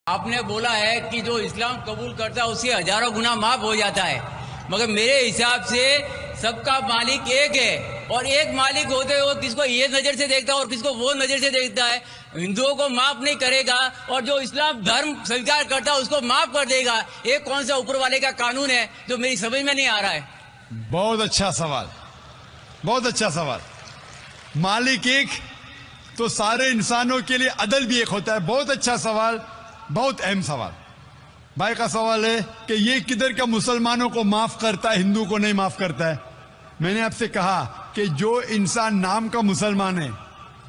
آپ نے بولا ہے کہ جو اسلام قبول کرتا ہے اس سے ہزاروں گنا معاف ہو جاتا ہے، مگر میرے حساب سے سب کا مالک ایک ہے، اور ایک مالک ہوتے ہوئے کس کو یہ نظر سے دیکھتا ہے اور کس کو وہ نظر سے دیکھتا ہے۔ ہندوؤں کو معاف نہیں کرے گا اور جو اسلام دھرم سویکار کرتا ہے اس کو معاف کر دے گا۔ یہ کون سا اوپر والے کا قانون ہے جو میری سمجھ میں نہیں آ رہا ہے؟ بہت اچھا سوال، بہت اچھا سوال۔ مالک ایک تو سارے انسانوں کے لیے عدل بھی ایک ہوتا ہے۔ بہت اچھا سوال، بہت اہم سوال۔ بھائی کا سوال ہے کہ یہ کدھر کا مسلمانوں کو معاف کرتا ہے، ہندو کو نہیں معاف کرتا ہے؟ میں نے آپ سے کہا کہ جو انسان نام کا مسلمان ہے،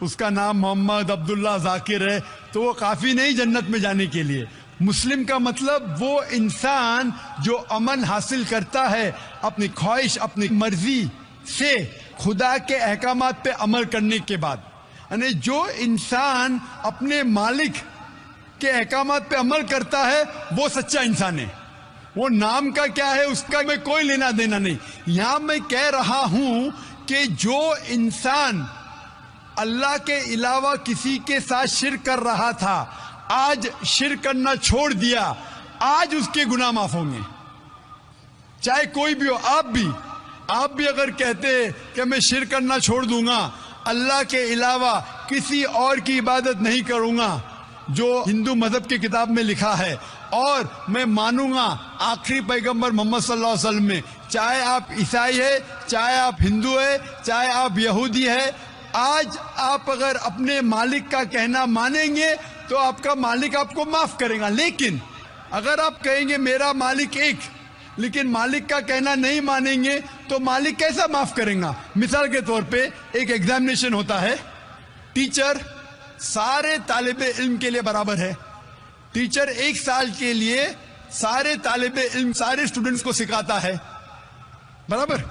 اس کا نام محمد عبداللہ ذاکر ہے، تو وہ کافی نہیں جنت میں جانے کے لیے۔ مسلم کا مطلب وہ انسان جو امن حاصل کرتا ہے اپنی خواہش، اپنی مرضی سے خدا کے احکامات پہ عمل کرنے کے بعد، یعنی جو انسان اپنے مالک کے احکامات پہ عمل کرتا ہے وہ سچا انسان ہے۔ وہ نام کا کیا ہے اس کا میں کوئی لینا دینا نہیں۔ یہاں میں کہہ رہا ہوں کہ جو انسان اللہ کے علاوہ کسی کے ساتھ شرک کر رہا تھا، آج شرک کرنا چھوڑ دیا، آج اس کے گناہ معاف ہوں گے، چاہے کوئی بھی ہو۔ آپ بھی اگر کہتے کہ میں شرک کرنا چھوڑ دوں گا، اللہ کے علاوہ کسی اور کی عبادت نہیں کروں گا جو ہندو مذہب کی کتاب میں لکھا ہے، اور میں مانوں گا آخری پیغمبر محمد صلی اللہ علیہ وسلم میں، چاہے آپ عیسائی ہے، چاہے آپ ہندو ہے، چاہے آپ یہودی ہے، آج آپ اگر اپنے مالک کا کہنا مانیں گے تو آپ کا مالک آپ کو معاف کرے گا۔ لیکن اگر آپ کہیں گے میرا مالک ایک، لیکن مالک کا کہنا نہیں مانیں گے تو مالک کیسا معاف کریں گا؟ مثال کے طور پہ ایک ایگزامینیشن ہوتا ہے، ٹیچر سارے طالب علم کے لیے برابر ہے۔ ٹیچر ایک سال کے لیے سارے طالب علم، سارے اسٹوڈنٹس کو سکھاتا ہے، برابر۔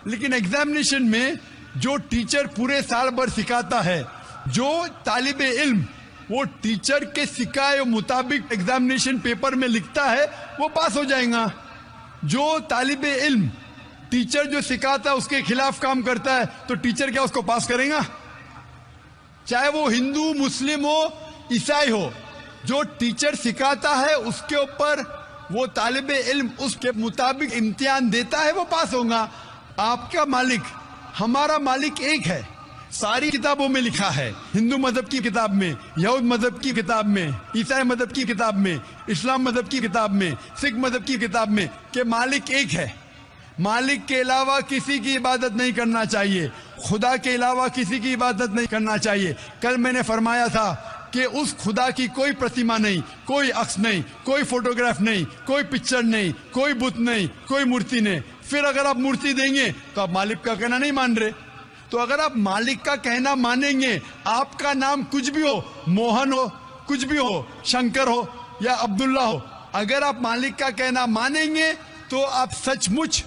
لیکن ایگزامینیشن میں جو ٹیچر پورے سال بھر سکھاتا ہے، جو طالب علم وہ ٹیچر کے سکھائے مطابق ایگزامینیشن پیپر میں لکھتا ہے وہ پاس ہو جائے گا۔ جو طالب علم ٹیچر جو سکھاتا ہے اس کے خلاف کام کرتا ہے تو ٹیچر کیا اس کو پاس کرے گا؟ چاہے وہ ہندو، مسلم ہو، عیسائی ہو، جو ٹیچر سکھاتا ہے اس کے اوپر وہ طالب علم اس کے مطابق امتحان دیتا ہے، وہ پاس ہوگا۔ آپ کا مالک، ہمارا مالک ایک ہے، ساری کتابوں میں لکھا ہے، ہندو مذہب کی کتاب میں، یہود مذہب کی کتاب میں، عیسائی مذہب کی کتاب میں، اسلام مذہب کی کتاب میں، سکھ مذہب کی کتاب میں کہ مالک ایک ہے۔ مالک کے علاوہ کسی کی عبادت نہیں کرنا چاہیے، خدا کے علاوہ کسی کی عبادت نہیں کرنا چاہیے۔ کل میں نے فرمایا تھا کہ اس خدا کی کوئی پرتیما نہیں، کوئی عکس نہیں، کوئی فوٹوگراف نہیں، کوئی پکچر نہیں، کوئی بت نہیں، کوئی مورتی نہیں۔ پھر اگر آپ مورتی دیں گے تو آپ مالک کا کہنا نہیں مان رہے۔ تو اگر آپ مالک کا کہنا مانیں گے، آپ کا نام کچھ بھی ہو، موہن ہو، کچھ بھی ہو، شنکر ہو یا عبداللہ ہو، اگر آپ مالک کا کہنا مانیں گے تو آپ سچ مچ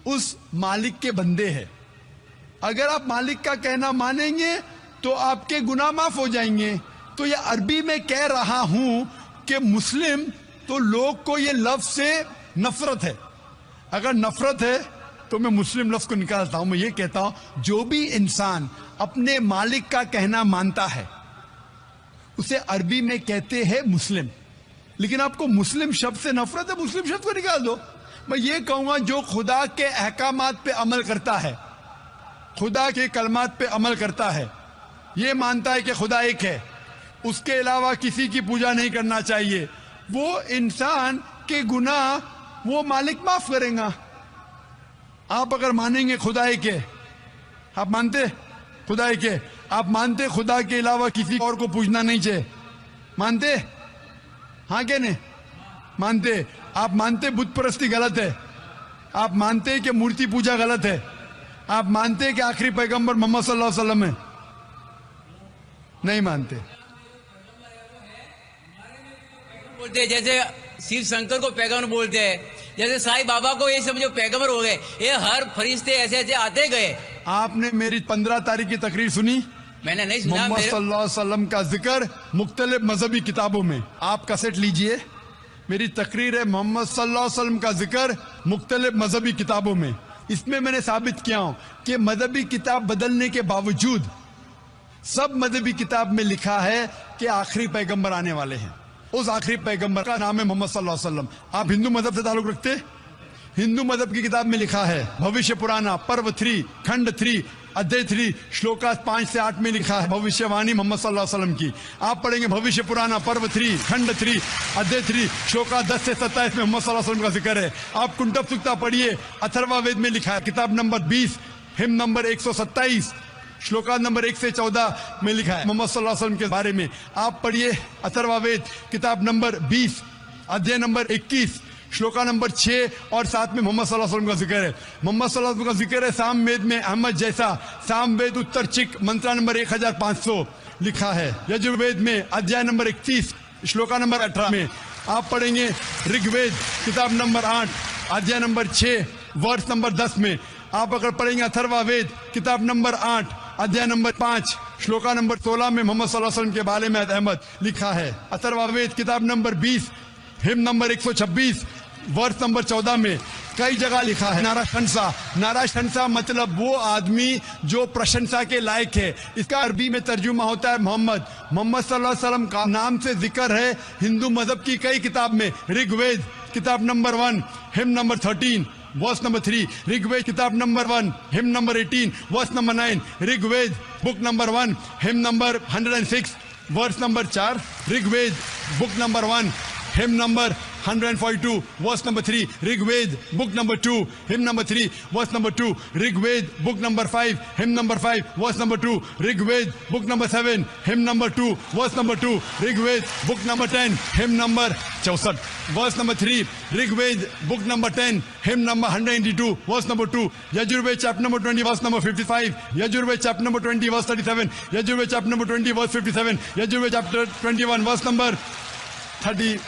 اس مالک کے بندے ہیں۔ اگر آپ مالک کا کہنا مانیں گے تو آپ کے گناہ معاف ہو جائیں گے۔ تو یہ عربی میں کہہ رہا ہوں کہ مسلم تو لوگ کو یہ لفظ سے نفرت ہے۔ اگر نفرت ہے تو میں مسلم لفظ کو نکالتا ہوں، میں یہ کہتا ہوں جو بھی انسان اپنے مالک کا کہنا مانتا ہے اسے عربی میں کہتے ہیں مسلم۔ لیکن آپ کو مسلم شبد سے نفرت ہے، مسلم شبد کو نکال دو۔ میں یہ کہوں گا جو خدا کے احکامات پہ عمل کرتا ہے، خدا کے کلمات پہ عمل کرتا ہے، یہ مانتا ہے کہ خدا ایک ہے، اس کے علاوہ کسی کی پوجا نہیں کرنا چاہیے، وہ انسان کے گناہ وہ مالک معاف کریں گا۔ آپ اگر مانیں گے خدا ایک ہے، آپ مانتے خدا ایک ہے، آپ مانتے خدا کے علاوہ کسی اور کو پوجنا نہیں چاہیے، مانتے؟ ہاں کہ نہیں مانتے؟ آپ مانتے بت پرستی غلط ہے، آپ مانتے کہ مورتی پوجا غلط ہے، آپ مانتے کہ آخری پیغمبر محمد صلی اللہ علیہ وسلم ہے؟ نہیں مانتے۔ بولتے جیسے شیو شنکر کو پیغمبر بولتے ہیں، جیسے سائی بابا کو یہ سمجھو پیغمبر ہو گئے، یہ ہر فرشتے ایسے ایسے آتے گئے۔ آپ نے میری 15 تاریخ کی تقریر سنی؟ میں نے نہیں سنا۔ محمد صلی اللہ علیہ وسلم کا ذکر مختلف مذہبی کتابوں میں، آپ کیسٹ لیجئے، میری تقریر ہے محمد صلی اللہ علیہ وسلم کا ذکر مختلف مذہبی کتابوں میں۔ اس میں نے ثابت کیا ہوں کہ مذہبی کتاب بدلنے کے باوجود سب مذہبی کتاب میں لکھا ہے کہ آخری پیغمبر آنے والے ہیں۔ उस आखिरी पैगंबर का नाम है मोहम्मद सल्लल्लाहु अलैहि वसल्लम। आप हिंदू मजहब से ताल्लुक रखते? हिंदू मजहब की किताब में लिखा है, भविष्य पुराना पर्व 3 खंड 3 अध्याय 3 श्लोका 5 से 8 में लिखा है भविष्यवाणी मोहम्मद सल्लल्लाहु अलैहि वसल्लम की। आप पढ़ेंगे भविष्य पुराना पर्व 3 खंड 3 अध्याय 3 श्लोका 10 से 27 में मोहम्मद सल्लल्लाहु अलैहि वसल्लम का जिक्र है। आप कुंटब सुक्ता पढ़िए, अथर्वा वेद में लिखा है, किताब number 20 him number 127 shloka number 1 से 14 में लिखा है मोहम्मद सल्लल्लाहु अलैहि वसल्लम के बारे में। आप पढ़िए अथर्वा वेद किताब नंबर 20 अध्याय नंबर 21 श्लोका नंबर 6 और 7 में मोहम्मद सल्लल्लाहु अलैहि वसल्लम का जिक्र है। मोहम्मद सल्लल्लाहु अलैहि वसल्लम का जिक्र है साम वेद में अहमद जैसा, साम वेद उत्तर चिक मंत्रा नंबर 1500 लिखा है। यजुर्वेद में अध्याय नंबर 31 श्लोका नंबर 18 में। आप पढ़ेंगे ऋग्वेद किताब नंबर 8 अध्याय नंबर 6 वर्ष नंबर 10 में। आप अगर पढ़ेंगे अथर्वा वेद किताब नंबर 8 अध्याय नंबर 5 श्लोका नंबर 16 में मोहम्मद सल्लल्लाहु अलैहि वसल्लम के बारे में अहमद लिखा है। अथर्वा वेद किताब नंबर 20 हिम नंबर 126 वर्ष नंबर 14 में कई जगह लिखा है नाराशंसा। नाराशंसा मतलब वो आदमी जो प्रशंसा के लायक है। इसका अरबी में तर्जुमा होता है मोहम्मद। मोहम्मद सल्लल्लाहु अलैहि वसल्लम का नाम से जिक्र है हिंदू मजहब की कई किताब में। ऋग्वेद किताब number 1 hymn number 13 verse number 3, Rigveda किताब number 1 hymn number 18 verse number 9, Rigveda book number 1 hymn number 106 verse number 4, Rigveda book number 1 hymn number 142 verse number 3, Rigveda book number 2 hymn number 3 verse number 2, Rigveda book number 5 hymn number 5 verse number 2, Rigveda book number 7 hymn number 2 verse number 2, Rigveda book number 10 hymn number 64 verse number 3, Rigveda book number 10 hymn number 192 verse number 2, Yajurveda chapter number 20 verse number 55, Yajurveda chapter number 20 verse 37, Yajurveda chapter number 20 verse 57, Yajurveda chapter 21 verse number 31।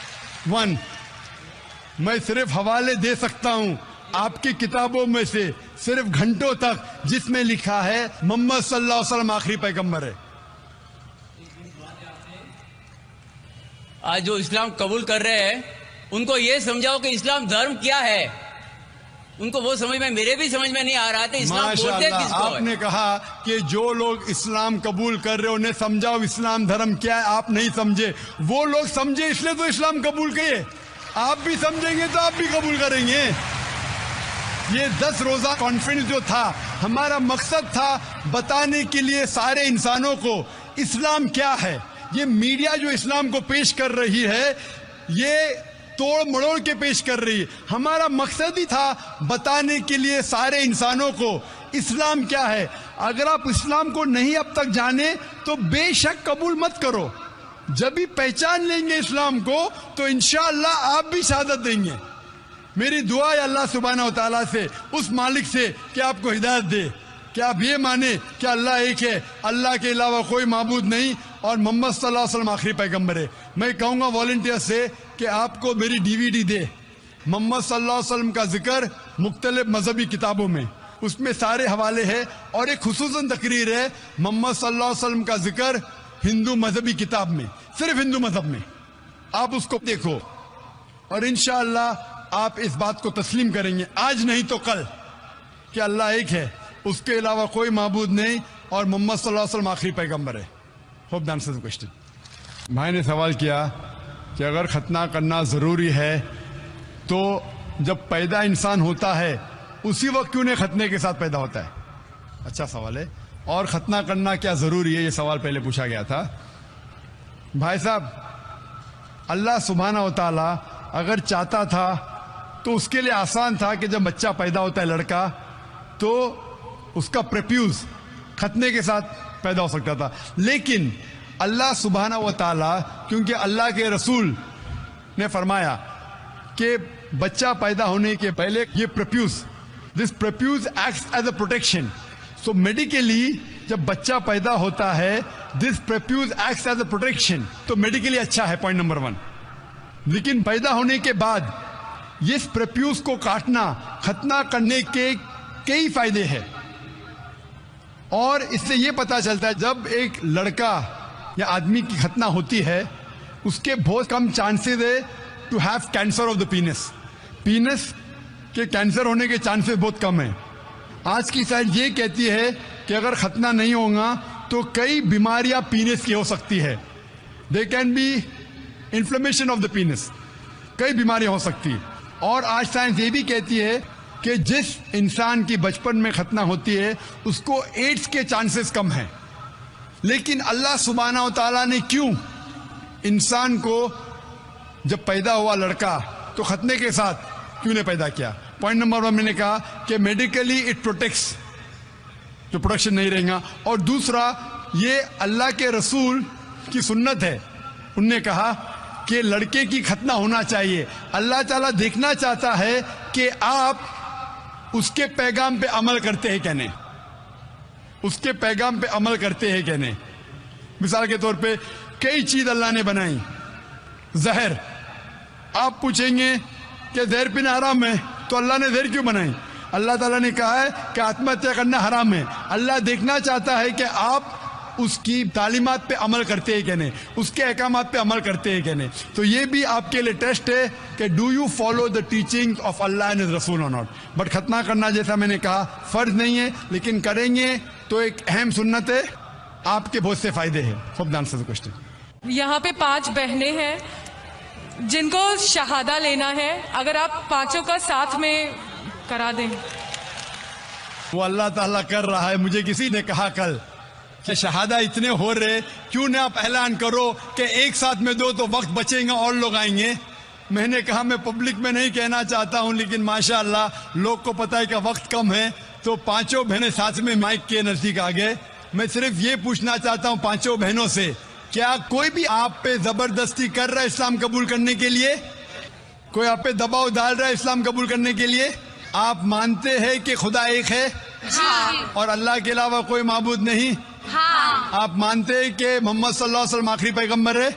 मैं सिर्फ हवाले दे सकता हूं आपकी किताबों में से सिर्फ घंटों तक, जिसमें लिखा है मोहम्मद सल्लल्लाहु अलैहि वसल्लम आखिरी पैगंबर है। आज जो इस्लाम कबूल कर रहे हैं उनको ये समझाओ कि इस्लाम धर्म क्या है। उनको वो समझ में, मेरे भी समझ में नहीं आ रहा था इस्लाम बोलते किसको है। आपने कहा कि जो लोग इस्लाम कबूल कर रहे हो उन्हें समझाओ इस्लाम धर्म क्या है। आप नहीं समझे, वो लोग समझे इसलिए तो इस्लाम कबूल किए। आप भी समझेंगे तो आप भी कबूल करेंगे। ये 10 रोजा कॉन्फ्रेंस जो था, हमारा मकसद था बताने के लिए सारे इंसानों को इस्लाम क्या है। ये मीडिया जो इस्लाम को पेश कर रही है, ये तोड़ मड़ोड़ के पेश कर रही है। हमारा मकसद ही था बताने के लिए सारे इंसानों को इस्लाम क्या है। अगर आप इस्लाम को नहीं अब तक जाने तो बेशक कबूल मत करो। जब भी पहचान लेंगे इस्लाम को तो इंशाअल्लाह आप भी शहादत देंगे। मेरी दुआ है अल्लाह सुब्हानहू व तआला से, उस मालिक से, कि आपको हिदायत दे कि आप ये माने कि अल्लाह एक है, अल्लाह के अलावा कोई माबूद नहीं और मोहम्मद सल्लल्लाहु अलैहि वसल्लम आखिरी पैगंबर है। मैं कहूँगा वॉलंटियर से कि आपको मेरी DVD दे, मोहम्मद सल्लल्लाहु अलैहि वसल्लम का जिक्र मुख्तलिफ मजहबी किताबों में, उसमें सारे हवाले हैं। और एक खुसूसन तकरीर है मोहम्मद सल्लल्लाहु अलैहि वसल्लम का जिक्र हिंदू मजहबी किताब में, सिर्फ हिंदू मजहब में। आप उसको देखो और इंशाअल्लाह आप इस बात को तस्लीम करेंगे, आज नहीं तो कल, कि अल्लाह एक है, उसके अलावा कोई माबूद नहीं और मोहम्मद सल्लल्लाहु अलैहि वसल्लम आखिरी पैगंबर है। Hope the answer the question. भाई ने सवाल किया कि अगर खतना करना ज़रूरी है तो जब पैदा इंसान होता है उसी वक्त क्यों नहीं खतने के साथ पैदा होता है। अच्छा सवाल है। और खतना करना क्या ज़रूरी है, ये सवाल पहले पूछा गया था। भाई साहब, अल्लाह सुब्हानहू व तआला अगर चाहता था तो उसके लिए आसान था कि जब बच्चा पैदा होता है लड़का, तो उसका प्रेप्यूज खतने के साथ पैदा हो सकता था। लेकिन अल्लाह सुब्हानहू व तआला, क्योंकि अल्लाह के रसूल ने फरमाया कि बच्चा पैदा होने के पहले ये prepuce, this prepuce acts as a protection. So medically जब बच्चा पैदा होता है, this prepuce acts as a protection, तो मेडिकली अच्छा है, पॉइंट नंबर 1। लेकिन पैदा होने के बाद इस प्रेप्यूज को काटना, खतना करने के कई फायदे हैं। और इससे ये पता चलता है जब एक लड़का या आदमी की खतना होती है, उसके बहुत कम चांसेस है to have cancer of the penis. Penis के कैंसर होने के चांसेस बहुत कम है। आज की साइंस ये कहती है कि अगर खतना नहीं होगा तो कई बीमारियां पीनस की हो सकती है। They can be inflammation of the पीनस, कई बीमारियां हो सकती है। और आज साइंस ये भी कहती है कि जिस इंसान की बचपन में खतना होती है उसको एड्स के चांसेस कम हैं। लेकिन अल्लाह सुब्हानहू तआला ने क्यों इंसान को जब पैदा हुआ लड़का तो खतने के साथ क्यों ने पैदा किया? पॉइंट नंबर 1 मैंने कहा कि मेडिकली इट प्रोटेक्ट्स, तो प्रोटेक्शन नहीं रहेगा। और दूसरा, ये अल्लाह के रसूल की सुन्नत है, उनने कहा कि लड़के की खतना होना चाहिए। अल्लाह ताला देखना चाहता है कि आप उसके पैगाम पे अमल करते हैं क्या नहीं, उसके पैगाम पे अमल करते हैं क्या नहीं। मिसाल के तौर पे कई चीज अल्लाह ने बनाई, जहर, आप पूछेंगे कि जहर पीना हराम है, तो अल्लाह ने जहर क्यों बनाई? अल्लाह ताला ने कहा है कि आत्महत्या करना हराम है। अल्लाह देखना चाहता है कि आप उसकी तालीमात पे अमल करते हैं क्या नहीं, उसके अहकामात पे अमल करते हैं क्या नहीं। तो ये भी आपके लिए टेस्ट है कि do you follow the teachings of Allah and his रसूल और नॉट। बट खतना करना जैसा मैंने कहा फर्ज नहीं है, लेकिन करेंगे तो एक अहम सुन्नत है, आपके बहुत से फायदे हैं। Hope the answer the question. यहाँ पे 5 बहनें हैं जिनको शहादा लेना है, अगर आप पांचों का साथ में करा दें। वो अल्लाह ताला कर रहा है। मुझे किसी ने कहा कल कि शहादा इतने हो रहे, क्यों ना आप ऐलान करो कि एक साथ में दो तो वक्त बचेगा और लोग आएंगे। मैंने कहा मैं पब्लिक में नहीं कहना चाहता हूं, लेकिन माशाअल्लाह लोग को पता है कि वक्त कम है, तो पांचों बहनें साथ में माइक के नजदीक आ गए। मैं सिर्फ ये पूछना चाहता हूं पांचों बहनों से, क्या कोई भी आप पे जबरदस्ती कर रहा है इस्लाम कबूल करने के लिए? कोई आप पे दबाव डाल रहा है इस्लाम कबूल करने के लिए? आप मानते हैं कि खुदा एक है और अल्लाह के अलावा कोई माबूद नहीं? आप मानते हैं कि मोहम्मद सल्लल्लाहु अलैहि वसल्लम आखिरी पैगंबर है?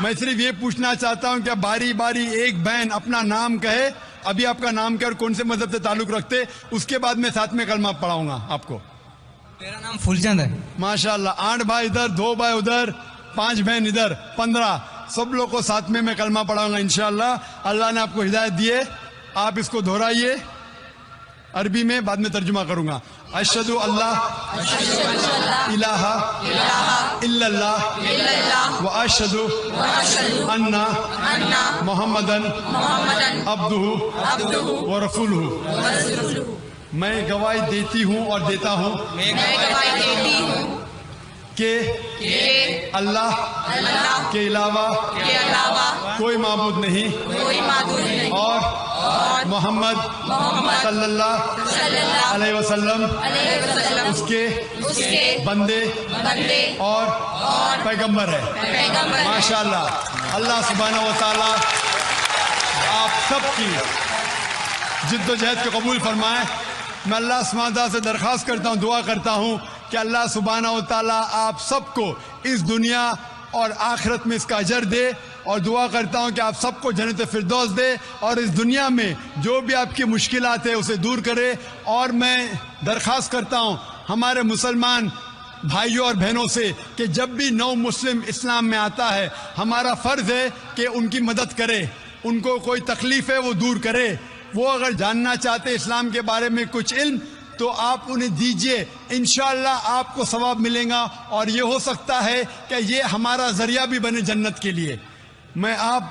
मैं सिर्फ ये पूछना चाहता हूँ कि बारी बारी एक बहन अपना नाम कहे, अभी आपका नाम क्या और कौन से मजहब से ताल्लुक रखते, उसके बाद मैं साथ में कलमा पढ़ाऊंगा आपको। मेरा नाम फूलचंद है। माशाल्लाह, 8 भाई इधर, 2 भाई उधर, 5 बहन इधर, 15, सब लोग को साथ में मैं कलमा पढ़ाऊंगा इंशाअल्लाह। अल्लाह ने आपको हिदायत दी है, आप इसको दोहराइए अरबी में, बाद में तर्जुमा करूंगा। अशहदु अल्लाह इलाहा इल्लल्लाह व अशहदु अन्ना मुहम्मदन अब्दुहु व रसूलुहु। मैं गवाही देती हूँ और देता हूँ कि अल्लाह के अलावा कोई माबूद नहीं और मोहम्मद सल्लल्लाहु अलैहि वसल्लम उसके बंदे और पैगंबर है। माशाअल्लाह, अल्लाह सुब्हानहू व तआला आप सबकी जिद्दोजहद को कबूल फरमाए। मैं अल्लाह सुब्हानहू व तआला से दरख्वास्त करता हूँ, दुआ करता हूँ कि अल्लाह सुब्हानहू व तआला आप सबको इस दुनिया और आखिरत में इसका अजर दे, और दुआ करता हूँ कि आप सबको जन्नत फिरदौस दे और इस दुनिया में जो भी आपकी मुश्किलात है उसे दूर करे। और मैं दरख्वास्त करता हूँ हमारे मुसलमान भाइयों और बहनों से कि जब भी नौ मुस्लिम इस्लाम में आता है, हमारा फ़र्ज़ है कि उनकी मदद करे, उनको कोई तकलीफ़ है वो दूर करे। वो अगर जानना चाहते इस्लाम के बारे में कुछ इल्म, तो आप उन्हें दीजिए, इंशाअल्लाह आपको सवाब मिलेगा। और ये हो सकता है कि ये हमारा जरिया भी बने जन्नत के लिए। मैं आप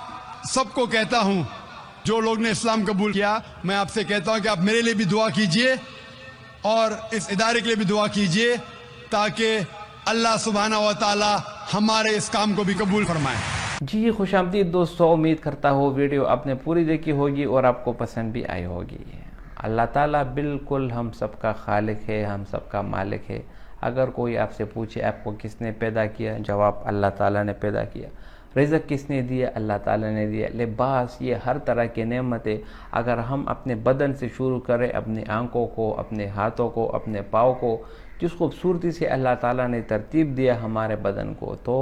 सबको कहता हूँ जो लोग ने इस्लाम कबूल किया, मैं आपसे कहता हूँ कि आप मेरे लिए भी दुआ कीजिए और इस इदारे के लिए भी दुआ कीजिए, ताकि अल्लाह सुब्हानहू व तआला हमारे इस काम को भी कबूल फरमाए। जी खुशामदीद दोस्तों, उम्मीद करता हूँ वीडियो आपने पूरी देखी होगी और आपको पसंद भी आई होगी। अल्लाह ताला बिल्कुल हम सबका खालिक है, हम सबका मालिक है। अगर कोई आपसे पूछे आपको किसने पैदा किया, जवाब अल्लाह ताला ने पैदा किया। रिज़्क़ किसने दिया, अल्लाह ताला ने दिया। लिबास, ये हर तरह की नेमतें अगर हम अपने बदन से शुरू करें, अपनी आंखों को, अपने हाथों को, अपने पाँव को, जिस खूबसूरती से अल्लाह ताला ने तरतीब दिया हमारे बदन को, तो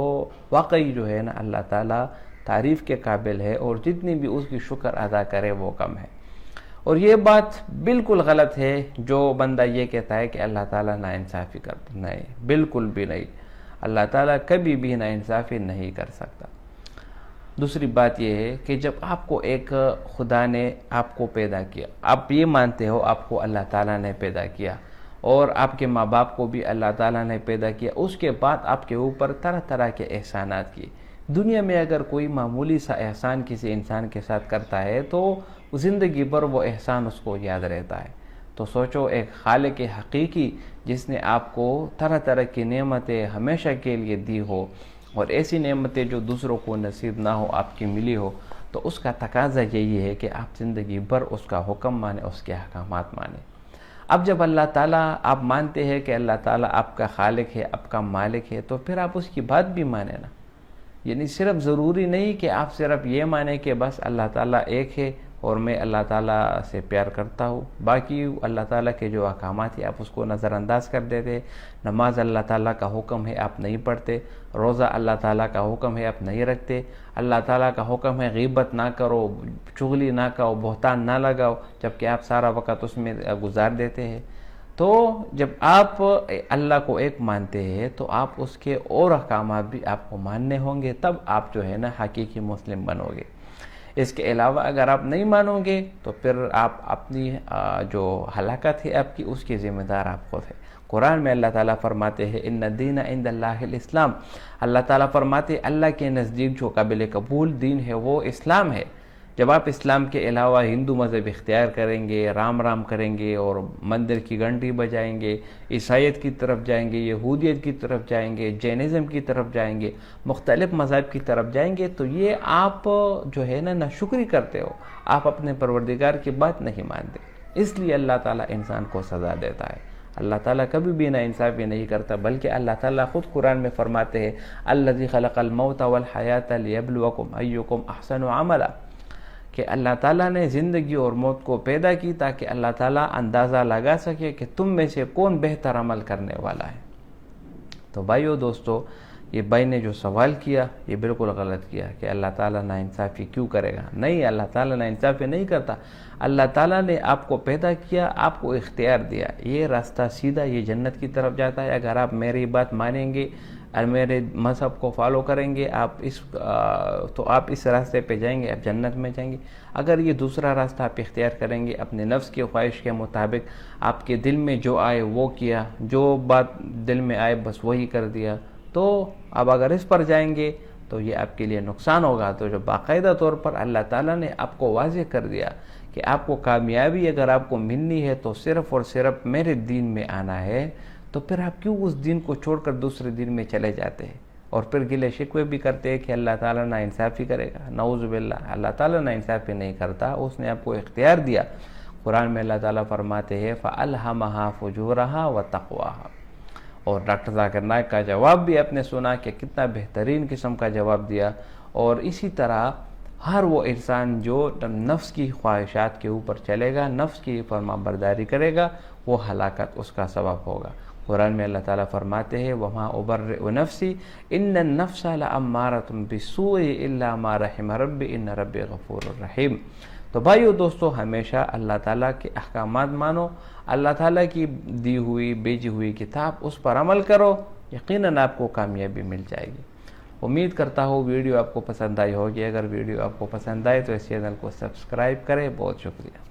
वाकई जो है ना अल्लाह ताला तारीफ़ के काबिल है, और जितनी भी उसकी शुक्र अदा करे वो कम है। और ये बात बिल्कुल गलत है जो बंदा ये कहता है कि अल्लाह ताला नाइंसाफ़ी करता, नहीं, बिल्कुल भी नहीं। अल्लाह ताला कभी भी नाइंसाफ़ी नहीं कर सकता। दूसरी बात यह है कि जब आपको एक खुदा ने आपको पैदा किया, आप ये मानते हो आपको अल्लाह ताला ने पैदा किया, और आपके माँ बाप को भी अल्लाह ताला ने पैदा किया, उसके बाद आपके ऊपर तरह तरह के एहसानात किए, دنیا میں اگر کوئی معمولی سا احسان کسی انسان کے ساتھ کرتا ہے تو زندگی بھر وہ احسان اس کو یاد رہتا ہے. تو سوچو ایک خالق حقیقی جس نے آپ کو طرح طرح کی نعمتیں ہمیشہ کے لیے دی ہو اور ایسی نعمتیں جو دوسروں کو نصیب نہ ہو آپ کی ملی ہو، تو اس کا تقاضا یہی ہے کہ آپ زندگی بھر اس کا حکم مانیں، اس کے احکامات مانیں. اب جب اللہ تعالیٰ آپ مانتے ہیں کہ اللہ تعالیٰ آپ کا خالق ہے، آپ کا مالک ہے، تو پھر آپ اس کی بات بھی مانیں نا. یعنی صرف ضروری نہیں کہ آپ صرف یہ مانیں کہ بس اللہ تعالیٰ ایک ہے اور میں اللہ تعالیٰ سے پیار کرتا ہوں، باقی اللہ تعالیٰ کے جو احکامات ہیں آپ اس کو نظر انداز کر دیتے. نماز اللہ تعالیٰ کا حکم ہے آپ نہیں پڑھتے، روزہ اللہ تعالیٰ کا حکم ہے آپ نہیں رکھتے، اللہ تعالیٰ کا حکم ہے غیبت نہ کرو، چغلی نہ کرو، بہتان نہ لگاؤ، جبکہ آپ سارا وقت اس میں گزار دیتے ہیں. تو جب آپ اللہ کو ایک مانتے ہیں تو آپ اس کے اور احکامات بھی آپ کو ماننے ہوں گے، تب آپ جو ہے نا حقیقی مسلم بنو گے. اس کے علاوہ اگر آپ نہیں مانو گے تو پھر آپ اپنی جو ہلاکت ہے آپ کی، اس کی ذمہ دار آپ خود ہے. قرآن میں اللہ تعالیٰ فرماتے ہیں ان الدین عند اللہ الاسلام. اللہ تعالیٰ فرماتے ہیں اللہ کے نزدیک جو قابل قبول دین ہے وہ اسلام ہے. جب آپ اسلام کے علاوہ ہندو مذہب اختیار کریں گے، رام رام کریں گے اور مندر کی گھنٹی بجائیں گے، عیسائیت کی طرف جائیں گے، یہودیت کی طرف جائیں گے، جینزم کی طرف جائیں گے، مختلف مذاہب کی طرف جائیں گے، تو یہ آپ جو ہے نا ناشکری کرتے ہو، آپ اپنے پروردگار کی بات نہیں مانتے. اس لیے اللہ تعالیٰ انسان کو سزا دیتا ہے. اللہ تعالیٰ کبھی بھی نا انصافی نہیں کرتا، بلکہ اللہ تعالیٰ خود قرآن میں فرماتے ہیں الذی خلق الموت والحیات لیبلوکم ایکم احسن عملا، کہ اللہ تعالیٰ نے زندگی اور موت کو پیدا کی تاکہ اللہ تعالیٰ اندازہ لگا سکے کہ تم میں سے کون بہتر عمل کرنے والا ہے. تو بھائیو دوستو، یہ بھائی نے جو سوال کیا یہ بالکل غلط کیا کہ اللہ تعالیٰ ناانصافی کیوں کرے گا. نہیں، اللہ تعالیٰ ناانصافی نہیں کرتا. اللہ تعالیٰ نے آپ کو پیدا کیا، آپ کو اختیار دیا، یہ راستہ سیدھا یہ جنت کی طرف جاتا ہے. اگر آپ میری بات مانیں گے اور میرے مذہب کو فالو کریں گے تو آپ اس راستے پہ جائیں گے، آپ جنت میں جائیں گے. اگر یہ دوسرا راستہ آپ اختیار کریں گے، اپنے نفس کی خواہش کے مطابق آپ کے دل میں جو آئے وہ کیا، جو بات دل میں آئے بس وہی کر دیا، تو اب اگر اس پر جائیں گے تو یہ آپ کے لیے نقصان ہوگا. تو جو باقاعدہ طور پر اللہ تعالیٰ نے آپ کو واضح کر دیا کہ آپ کو کامیابی اگر آپ کو ملنی ہے تو صرف اور صرف میرے دین میں آنا ہے، تو پھر آپ کیوں اس دین کو چھوڑ کر دوسرے دین میں چلے جاتے ہیں اور پھر گلے شکوے بھی کرتے ہیں کہ اللہ تعالیٰ نا انصافی کرے گا. نعوذ باللہ، اللہ تعالیٰ نا انصافی نہیں کرتا، اس نے آپ کو اختیار دیا. قرآن میں اللہ تعالیٰ فرماتے ہیں فَأَلْهَمَهَا فُجُورَهَا وَتَقْوَاهَا. اور ڈاکٹر ذاکر نائک کا جواب بھی آپ نے سنا کہ کتنا بہترین قسم کا جواب دیا. اور اسی طرح ہر وہ انسان جو نفس کی خواہشات کے اوپر چلے گا، نفس کی فرما برداری کرے گا، وہ ہلاکت اس کا سبب ہوگا. قرآن میں اللہ تعالیٰ فرماتے ہیں وَمَا أُبَرِّئُ نَفْسِي إِنَّ النَّفْسَ لَأَمَّارَةٌ بِالسُّوءِ إِلَّا مَا رَحِمَ رَبِّي إِنَّ رَبِّي غَفُورٌ رَحِيمٌ. تو بھائیو دوستو، ہمیشہ اللہ تعالیٰ کے احکامات مانو، اللہ تعالیٰ کی دی ہوئی بھیجی ہوئی کتاب اس پر عمل کرو، یقیناً آپ کو کامیابی مل جائے گی. امید کرتا ہوں ویڈیو آپ کو پسند آئی ہوگی. اگر ویڈیو آپ کو پسند آئے تو اس چینل کو سبسکرائب کریں. بہت شکریہ.